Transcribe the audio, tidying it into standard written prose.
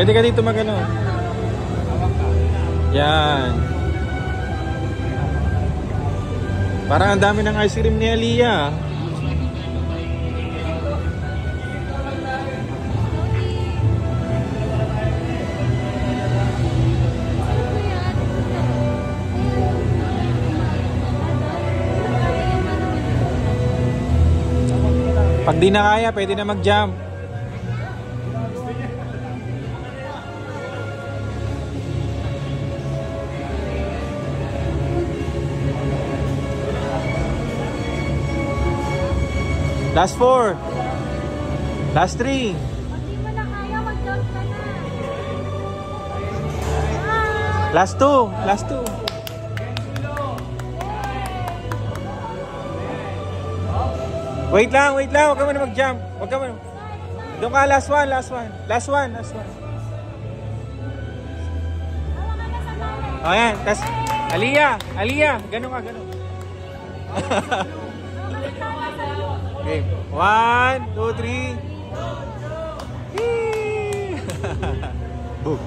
Pwede ka dito magano. Yan. Parang ang dami ng ice cream ni Aliyah. Pag di na kaya, pwede na mag-jump. Last 4. Last 3. Pag di mo na kaya, mag-jump ka na. Last 2. Last 2. Wait lang, wait lang. Huwag ka muna mag-jump. Huwag ka muna. Doon ka, last one, last one. Last one, last one. O yan, tas Aliyah, Aliyah. Ganun ka, ganun. Okay, 1, 2, 3. Boom.